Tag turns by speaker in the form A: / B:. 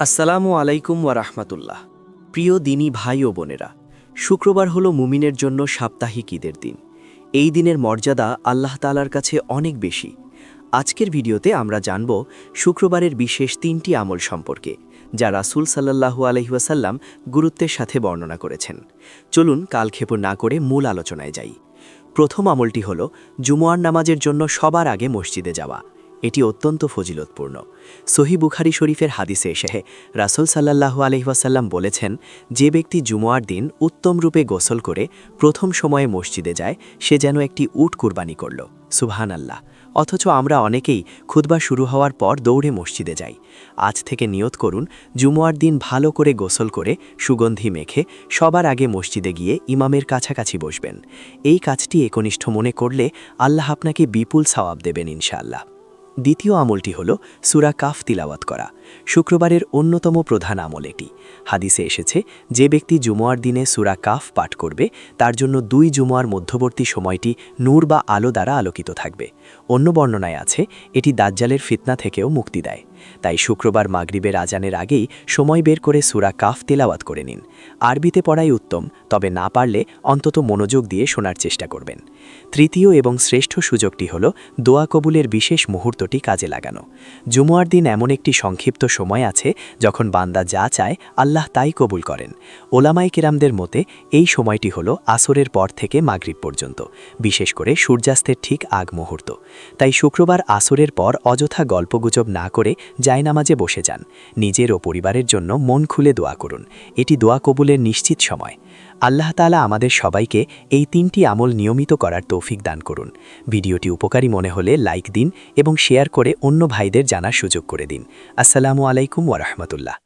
A: আসসালামু আলাইকুম ওয়া রাহমাতুল্লাহ। প্রিয় দিনী ভাই ও বোনেরা, শুক্রবার হলো মুমিনের জন্য সাপ্তাহিক ঈদের দিন। এই দিনের মর্যাদা আল্লাহ তাআলার কাছে অনেক বেশি। আজকের ভিডিওতে আমরা জানব শুক্রবারের বিশেষ ৩টি আমল সম্পর্কে, যা রাসূল সাল্লাল্লাহু আলাইহি ওয়াসাল্লাম গুরুত্বের সাথে বর্ণনা করেছেন। চলুন কালক্ষেপণ না করে মূল আলোচনায় যাই। প্রথম আমলটি হল জুমআর নামাজের জন্য সবার আগে মসজিদে যাওয়া। এটি অত্যন্ত ফজিলতপূর্ণ। সহিহ বুখারী শরীফের হাদিসে এসে রাসূল সাল্লাল্লাহু আলাইহি ওয়াসাল্লাম বলেছেন, যে ব্যক্তি জুমআর দিন উত্তম রূপে গোসল করে প্রথম সময়ে মসজিদে যায়, সে যেন একটি উট কুরবানি করল। সুবহানাল্লাহ। অথচ আমরা অনেকেই খুতবা শুরু হওয়ার পর দৌড়ে মসজিদে যাই। আজ থেকে নিয়ত করুন, জুমআর দিন ভালো করে গোসল করে সুগন্ধি মেখে সবার আগে মসজিদে গিয়ে ইমামের কাছাকাছি বসবেন। এই কাজটি একনিষ্ঠ মনে করলে আল্লাহ আপনাকে বিপুল সওয়াব দেবেন ইনশাআল্লাহ। দ্বিতীয় আমলটি হল সূরা কাফ তিলাওয়াত করা। শুক্রবারের অন্যতম প্রধান আমল এটি। হাদিসে এসেছে, যে ব্যক্তি জুমআর দিনে সূরা কাফ পাঠ করবে, তার জন্য ২ জুমআর মধ্যবর্তী সময়টি নূর বা আলো দ্বারা আলোকিত থাকবে। অন্য বর্ণনায় আছে, এটি দাজ্জালের ফিতনা থেকেও মুক্তি দেয়। তাই শুক্রবার মাগরিবের আজানের আগেই সময় বের করে সূরা কাফ তিলাওয়াত করে নিন। আরবিতে পড়াই উত্তম, তবে না পারলে অন্তত মনোযোগ দিয়ে শোনার চেষ্টা করবেন। তৃতীয় এবং শ্রেষ্ঠ সুযোগটি হল দোয়া কবুলের বিশেষ মুহূর্তটি কাজে লাগানো। জুমআর দিন এমন একটি সংক্ষিপ্ত সময় আছে যখন বান্দা যা চায় আল্লাহ তাই কবুল করেন। ওলামায়ে কেরামদের মতে এই সময়টি হল আসরের পর থেকে মাগরিব পর্যন্ত, বিশেষ করে সূর্যাস্তের ঠিক আগ মুহূর্ত। তাই শুক্রবার আসরের পর অযথা গল্পগুজব না করে জায়নামাজে বসে যান। নিজের ও পরিবারের জন্য মন খুলে দোয়া করুন। এটি দোয়া কবুলের নিশ্চিত সময়। আল্লাহ তাআলা আমাদের সবাইকে এই ৩টি আমল নিয়মিত করার তৌফিক দান করুন। ভিডিওটি উপকারী মনে হলে লাইক দিন এবং শেয়ার করে অন্য ভাইদের জানার সুযোগ করে দিন। আসসালামু আলাইকুম ওয়া রাহমাতুল্লাহ।